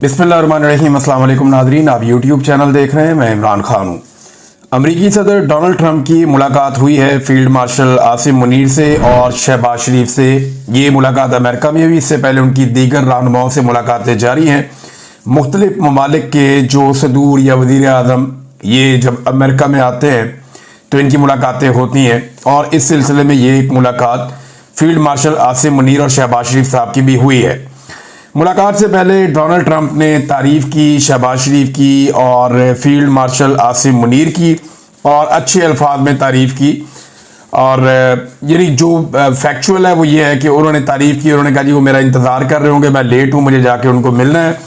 बिस्मिल्लाहिर्रहमानिर्रहीम। अस्सलाम वालेकुम नाज़रीन, आप यूट्यूब चैनल देख रहे हैं। मैं इमरान खान हूँ। अमरीकी सदर डोनाल्ड ट्रंप की मुलाकात हुई है फील्ड मार्शल आसिम मुनीर से और शहबाज शरीफ से। ये मुलाकात अमेरिका में हुई। इससे पहले उनकी दीगर रहनुमाओं से मुलाकातें जारी हैं। मुख्तलिफ ममालिक के जो सदूर या वज़ीर आज़म ये जब अमेरिका में आते हैं तो इनकी मुलाकातें होती हैं, और इस सिलसिले में ये एक मुलाकात फील्ड मार्शल आसिम मुनीर और शहबाज शरीफ साहब की भी हुई है। मुलाकात से पहले डोनाल्ड ट्रंप ने तारीफ़ की शहबाज शरीफ की और फील्ड मार्शल आसिम मुनीर की, और अच्छे अल्फाज में तारीफ़ की। और यानी जो फैक्चुअल है वो ये है कि उन्होंने तारीफ़ की, उन्होंने कहा जी वो मेरा इंतज़ार कर रहे होंगे, मैं लेट हूँ, मुझे जाके उनको मिलना है।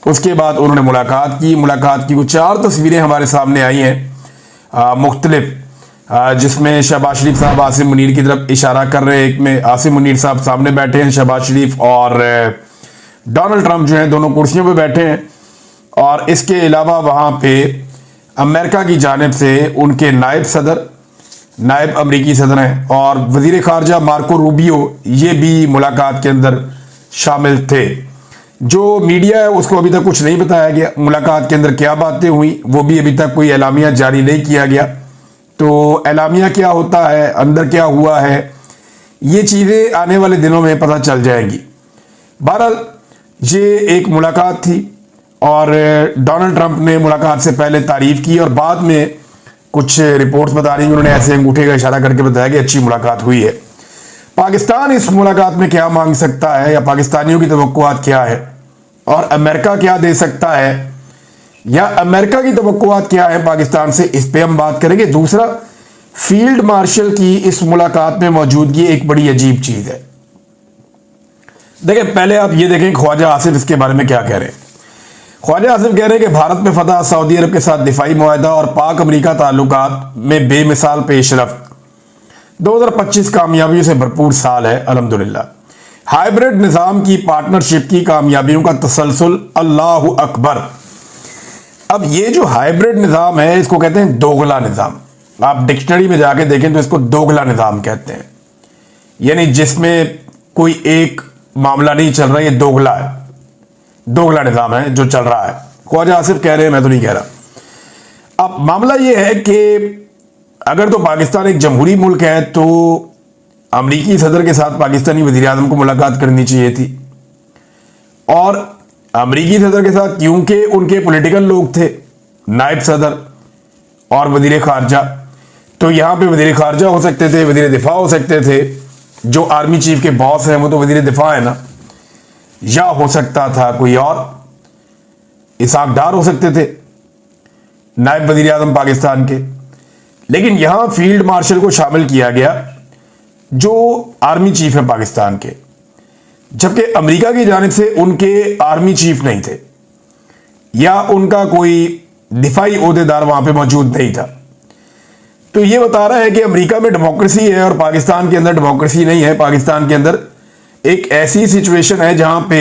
उसके बाद उन्होंने मुलाकात की कुछ 4 तस्वीरें हमारे सामने आई हैं मुख्तलिफ, जिसमें शहबाज शरीफ साहब आसिम मुनीर की तरफ इशारा कर रहे हैं। एक में आसिम मुनीर साहब सामने बैठे हैं, शहबाज शरीफ और डोनाल्ड ट्रंप जो हैं दोनों कुर्सियों पे बैठे हैं। और इसके अलावा वहाँ पे अमेरिका की जानिब से उनके नायब अमरीकी सदर हैं और वज़ीर ख़ारजा मार्को रूबियो, ये भी मुलाकात के अंदर शामिल थे। जो मीडिया है उसको अभी तक कुछ नहीं बताया गया मुलाकात के अंदर क्या बातें हुई, वो भी अभी तक कोई एलामिया जारी नहीं किया गया। तो एलामिया क्या होता है, अंदर क्या हुआ है, ये चीज़ें आने वाले दिनों में पता चल जाएंगी। बहरहाल ये एक मुलाकात थी और डोनाल्ड ट्रंप ने मुलाकात से पहले तारीफ़ की, और बाद में कुछ रिपोर्ट्स बता रही हैं उन्होंने ऐसे अंगूठे का इशारा करके बताया कि अच्छी मुलाकात हुई है। पाकिस्तान इस मुलाकात में क्या मांग सकता है, या पाकिस्तानियों की तवक्कुआत क्या है, और अमेरिका क्या दे सकता है, या अमेरिका की तवक्कुआत क्या है पाकिस्तान से, इस पे हम बात करेंगे। दूसरा, फील्ड मार्शल की इस मुलाकात में मौजूदगी एक बड़ी अजीब चीज़ है। देखें, पहले आप ये देखें ख्वाजा आसिफ इसके बारे में क्या कह रहे हैं। ख्वाजा आसिफ कह रहे हैं कि भारत में फतह, सऊदी अरब के साथ दिफाई मुआहदा और पाक अमरीका ताल्लुकात में बेमिसाल पेशरफ्त। 2025 कामयाबियों से भरपूर साल है अल्हम्दुलिल्लाह। हाइब्रिड निज़ाम की पार्टनरशिप की कामयाबियों का तसलसल, अल्लाहु अकबर। अब ये जो हाइब्रिड निज़ाम है इसको कहते हैं दोगला निज़ाम। आप डिक्शनरी में जाके देखें तो इसको दोगला निज़ाम कहते हैं, यानी जिसमें कोई एक मामला नहीं चल रहा, ये दोगला है, दोगला निज़ाम है जो चल रहा है। ख्वाजा आसिफ कह रहे हैं, मैं तो नहीं कह रहा। अब मामला ये है कि अगर तो पाकिस्तान एक जमहूरी मुल्क है तो अमरीकी सदर के साथ पाकिस्तानी वज़ीर आज़म को मुलाकात करनी चाहिए थी, और अमरीकी सदर के साथ क्योंकि उनके पॉलिटिकल लोग थे, नायब सदर और वज़ीर ख़ारजा, तो यहाँ पे वज़ीर ख़ारजा हो सकते थे, वज़ीर दिफा हो सकते थे, जो आर्मी चीफ के बॉस हैं वो तो वज़ीर दिफा है ना, या हो सकता था कोई और, इसहाक डार हो सकते थे नायब वज़ीर आज़म पाकिस्तान के। लेकिन यहां फील्ड मार्शल को शामिल किया गया जो आर्मी चीफ है पाकिस्तान के, जबकि अमेरिका की जानिब से उनके आर्मी चीफ नहीं थे या उनका कोई दिफाई ओहदेदार वहां पे मौजूद नहीं था। तो ये बता रहा है कि अमेरिका में डेमोक्रेसी है और पाकिस्तान के अंदर डेमोक्रेसी नहीं है। पाकिस्तान के अंदर एक ऐसी सिचुएशन है जहां पे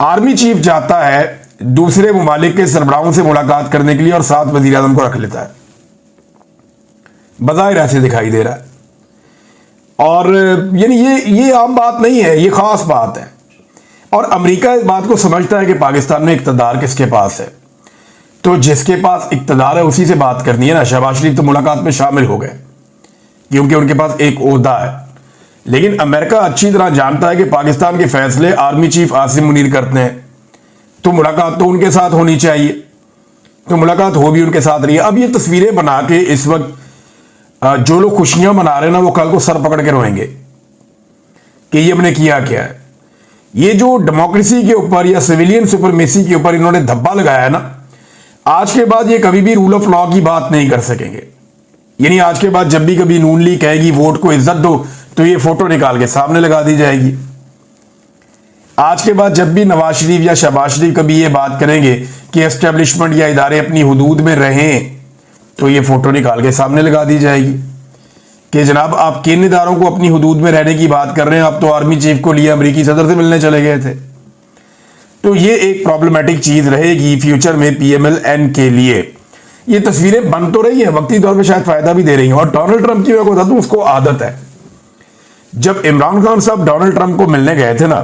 आर्मी चीफ जाता है दूसरे ममालिक के सरबराहों से मुलाकात करने के लिए और साथ वज़ीर आज़म को रख लेता है। बज़ाहिर ऐसे दिखाई दे रहा है, और यानी ये आम बात नहीं है, ये खास बात है। और अमेरिका इस बात को समझता है कि पाकिस्तान में इक़्तिदार किसके पास है, तो जिसके पास इक़्तिदार है उसी से बात करनी है ना। शहबाज शरीफ तो मुलाकात में शामिल हो गए क्योंकि उनके पास एक ओहदा है, लेकिन अमेरिका अच्छी तरह जानता है कि पाकिस्तान के फैसले आर्मी चीफ आसिम मुनीर करते हैं, तो मुलाकात तो उनके साथ होनी चाहिए, तो मुलाकात हो भी उनके साथ रही है। अब ये तस्वीरें बना के इस वक्त जो लोग खुशियां मना रहे हैं ना, वो कल को सर पकड़ के रोएंगे कि ये हमने किया क्या है। ये जो डेमोक्रेसी के ऊपर या सिविलियन सुपरमेसी के ऊपर इन्होंने धब्बा लगाया है ना, आज के बाद ये कभी भी रूल ऑफ लॉ की बात नहीं कर सकेंगे। यानी आज के बाद जब भी कभी नून लीग कहेगी वोट को इज्जत दो, तो ये फोटो निकाल के सामने लगा दी जाएगी। आज के बाद जब भी नवाज शरीफ या शहबाज शरीफ कभी ये बात करेंगे कि एस्टेब्लिशमेंट या इदारे अपनी हुदूद में रहें, तो ये फोटो निकाल के सामने लगा दी जाएगी कि जनाब आप किन इदारों को अपनी हुदूद में रहने की बात कर रहे हैं, आप तो आर्मी चीफ को लिए अमरीकी सदर से मिलने चले गए थे। तो ये एक प्रॉब्लमेटिक चीज रहेगी फ्यूचर में PMLN के लिए। ये तस्वीरें बन तो रही है, वक्ती तौर पे शायद फायदा भी दे रही हैं, और डोनाल्ड ट्रंप की मैं बता दूं उसको आदत है, जब इमरान खान साहब डोनाल्ड ट्रंप को मिलने गए थे ना,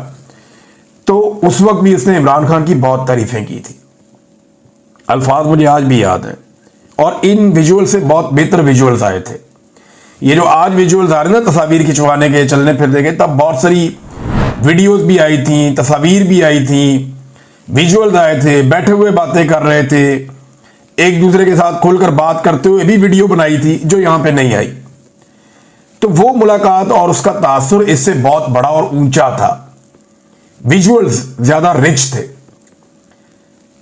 तो तो उस वक्त भी इसने इमरान खान की बहुत तारीफें की थी। अल्फाज मुझे आज भी याद है, और इन विजुअल से बहुत बेहतर विजुअल्स आए थे। ये जो आज विजुअल्स आ रहे हैं ना तस्वीर खिंचवाने के, चलने फिरने के, तब बहुत सारी वीडियोस भी आई थी, तस्वीर भी आई थी, विजुअल्स आए थे, बैठे हुए बातें कर रहे थे, एक दूसरे के साथ खुलकर बात करते हुए भी वीडियो बनाई थी, जो यहां पे नहीं आई। तो वो मुलाकात और उसका तासुर इससे बहुत बड़ा और ऊंचा था, विजुअल्स ज्यादा रिच थे।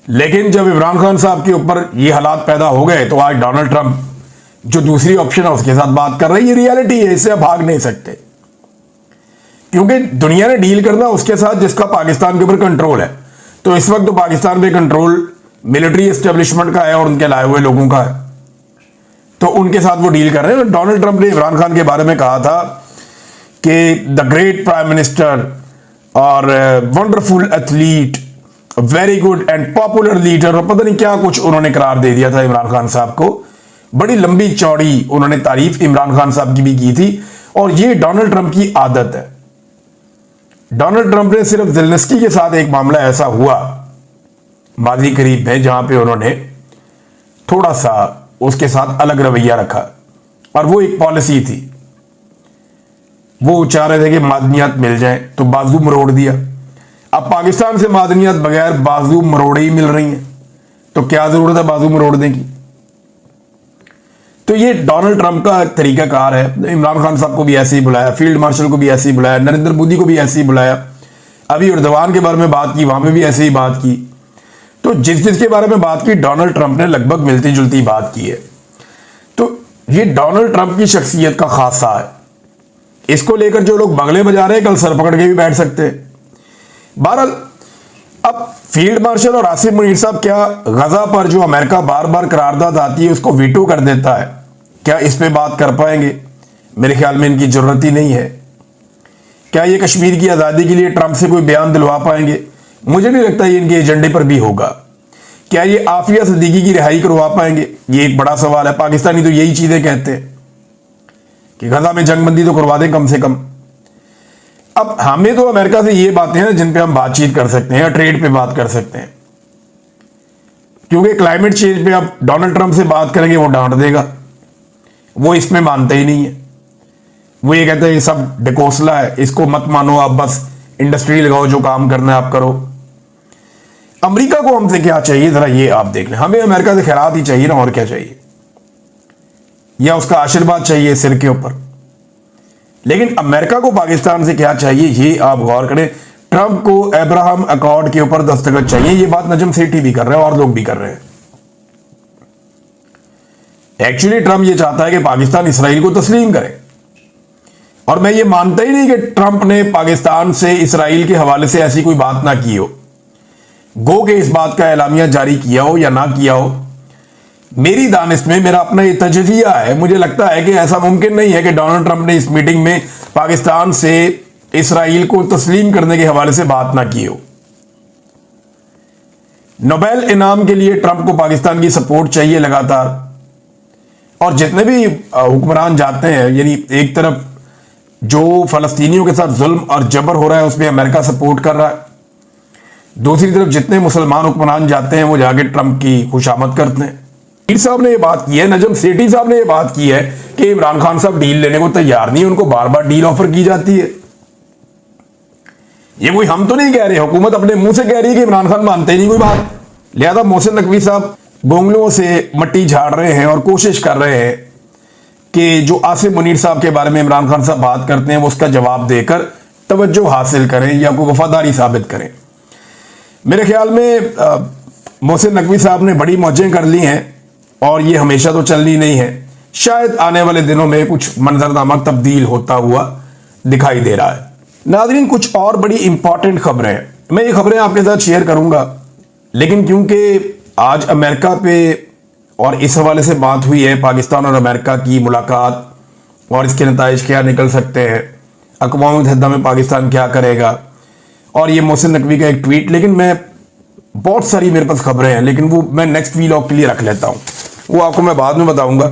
लेकिन जब इमरान खान साहब के ऊपर ये हालात पैदा हो गए तो आज डोनाल्ड ट्रंप जो दूसरी ऑप्शन है उसके साथ बात कर रहे हैं। ये रियलिटी है, इससे आप भाग नहीं सकते, क्योंकि दुनिया ने डील करना उसके साथ जिसका पाकिस्तान के ऊपर कंट्रोल है। तो इस वक्त तो पाकिस्तान पे कंट्रोल मिलिट्री एस्टेब्लिशमेंट का है और उनके लाए हुए लोगों का है, तो उनके साथ वो डील कर रहे हैं। डोनाल्ड ट्रंप ने इमरान खान के बारे में कहा था कि द ग्रेट प्राइम मिनिस्टर और wonderful athlete, very good and popular leader, और पता नहीं क्या कुछ उन्होंने करार दे दिया था इमरान खान साहब को। बड़ी लंबी चौड़ी उन्होंने तारीफ इमरान खान साहब की भी की थी, और ये डोनाल्ड ट्रंप की आदत है। डोनाल्ड ट्रंप ने सिर्फ ज़ेलेंस्की के साथ एक मामला ऐसा हुआ माजी करीब में, जहां पे उन्होंने थोड़ा सा उसके साथ अलग रवैया रखा, और वो एक पॉलिसी थी। वो चाह रहे थे कि मादनियात मिल जाए, तो बाजू मरोड़ दिया। अब पाकिस्तान से मादनियात बगैर बाजू मरोड़े ही मिल रही हैं, तो क्या जरूरत है बाजू मरोड़ने की। तो ये डोनाल्ड ट्रंप का तरीकाकार है। इमरान खान साहब को भी ऐसे ही बुलाया, फील्ड मार्शल को भी ऐसे ही बुलाया, नरेंद्र मोदी को भी ऐसे ही बुलाया, अभी एर्दोगान के बारे में बात की, वहां पे भी ऐसे ही बात की। तो जिस जिसके बारे में बात की डोनाल्ड ट्रंप ने लगभग मिलती जुलती बात की है। तो ये डोनाल्ड ट्रंप की शख्सियत का खासा है। इसको लेकर जो लोग बगले बजा रहे हैं कल सर पकड़ के भी बैठ सकते हैं। बहरहाल अब फील्ड मार्शल और आसिम मुनीर साहब क्या गजा पर जो अमेरिका बार बार करारदाद आती है उसको वीटो कर देता है, क्या इस पे बात कर पाएंगे? मेरे ख्याल में इनकी जरूरत ही नहीं है। क्या ये कश्मीर की आज़ादी के लिए ट्रंप से कोई बयान दिलवा पाएंगे? मुझे नहीं लगता ये इनके एजेंडे पर भी होगा। क्या ये आफिया सिद्दीकी की रिहाई करवा पाएंगे? ये एक बड़ा सवाल है। पाकिस्तानी तो यही चीजें कहते हैं कि गजा में जंगबंदी तो करवा दें कम से कम। अब हमें तो अमेरिका से ये बातें हैं जिन पे हम बातचीत कर सकते हैं या ट्रेड पे बात कर सकते हैं, क्योंकि क्लाइमेट चेंज पे आप डोनाल्ड ट्रंप से बात करेंगे वो डांट देगा, वो इसमें मानते ही नहीं है। वो ये कहते हैं ये सब डिकोसला है, इसको मत मानो, आप बस इंडस्ट्री लगाओ, जो काम करना है आप करो। अमेरिका को हमसे क्या चाहिए जरा ये आप देख लें। हमें अमेरिका से खैरात ही चाहिए ना, और क्या चाहिए, या उसका आशीर्वाद चाहिए सिर के ऊपर। लेकिन अमेरिका को पाकिस्तान से क्या चाहिए ये आप गौर करें। ट्रंप को अब्राहम अकॉर्ड के ऊपर दस्तखत चाहिए, ये बात नजम सेठी भी कर रहे हैं और लोग भी कर रहे हैं। एक्चुअली ट्रंप ये चाहता है कि पाकिस्तान इसराइल को तस्लीम करे, और मैं ये मानता ही नहीं कि ट्रंप ने पाकिस्तान से इसराइल के हवाले से ऐसी कोई बात ना की हो, गो के इस बात का एलामिया जारी किया हो या ना किया हो। मेरी दानिश में मेरा अपना ये तजजिया है, मुझे लगता है कि ऐसा मुमकिन नहीं है कि डोनाल्ड ट्रंप ने इस मीटिंग में पाकिस्तान से इसराइल को तस्लीम करने के हवाले से बात ना की हो। नोबेल इनाम के लिए ट्रंप को पाकिस्तान की सपोर्ट चाहिए लगातार, और जितने भी हुक्मरान जाते हैं, यानी एक तरफ जो फलस्तीनियों के साथ जुल्म और जबर हो रहा है उसमें अमेरिका सपोर्ट कर रहा है, दूसरी तरफ जितने मुसलमान हुक्मरान जाते हैं वो जाके ट्रंप की खुशामद करते हैं। मीर साहब ने ये बात की है, नजम सेठी साहब ने ये बात की है कि इमरान खान साहब डील लेने को तैयार नहीं, उनको बार बार डील ऑफर की जाती है। ये कोई हम तो नहीं कह रहे, हुकूमत अपने मुंह से कह रही है कि इमरान खान मानते ही नहीं कोई बात। लिहाजा मोहसिन नकवी साहब गोंगलों से मट्टी झाड़ रहे हैं और कोशिश कर रहे हैं कि जो आसिम मुनीर साहब के बारे में इमरान खान साहब बात करते हैं वो उसका जवाब देकर तवज्जो हासिल करें या कोई वफादारी साबित करें। मेरे ख्याल में मोहसिन नकवी साहब ने बड़ी मौजें कर ली हैं, और ये हमेशा तो चलनी नहीं है। शायद आने वाले दिनों में कुछ मंजरनामा तब्दील होता हुआ दिखाई दे रहा है। नाज़रीन, कुछ और बड़ी इंपॉर्टेंट खबरें हैं, मैं ये खबरें आपके साथ शेयर करूंगा, लेकिन क्योंकि आज अमेरिका पे और इस हवाले से बात हुई है, पाकिस्तान और अमेरिका की मुलाकात और इसके नताइज क्या निकल सकते हैं, अक़वाम मुत्तहिदा में पाकिस्तान क्या करेगा, और ये मोहसिन नकवी का एक ट्वीट। लेकिन मैं बहुत सारी मेरे पास खबरें हैं, लेकिन वो मैं नेक्स्ट व्लॉग के लिए रख लेता हूँ, वो आपको मैं बाद में बताऊंगा,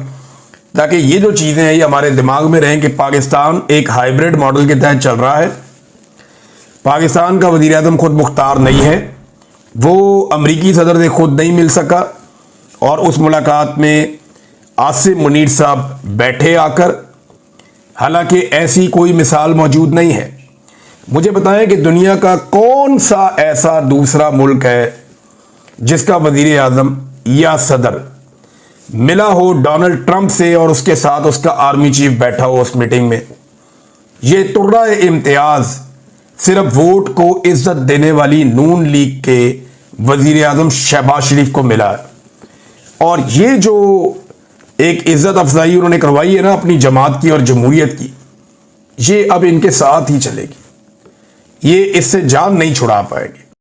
ताकि ये जो चीज़ें हैं ये हमारे दिमाग में रहें कि पाकिस्तान एक हाइब्रिड मॉडल के तहत चल रहा है, पाकिस्तान का वज़ीर आज़म खुद मुख्तार नहीं है, वो अमरीकी सदर से खुद नहीं मिल सका और उस मुलाकात में आसिम मुनीर साहब बैठे आकर। हालांकि ऐसी कोई मिसाल मौजूद नहीं है। मुझे बताएं कि दुनिया का कौन सा ऐसा दूसरा मुल्क है जिसका वज़ीर आज़म या सदर मिला हो डोनाल्ड ट्रंप से और उसके साथ उसका आर्मी चीफ बैठा हो उस मीटिंग में। ये तुर्रा इम्तियाज सिर्फ वोट को इज्जत देने वाली नून लीग के वज़ीर आज़म शहबाज शरीफ को मिला है। और ये जो एक इज्जत अफजाई उन्होंने करवाई है ना अपनी जमात की और जमहूरियत की, ये अब इनके साथ ही चलेगी। ये इससे जान नहीं छुड़ा पाएगी।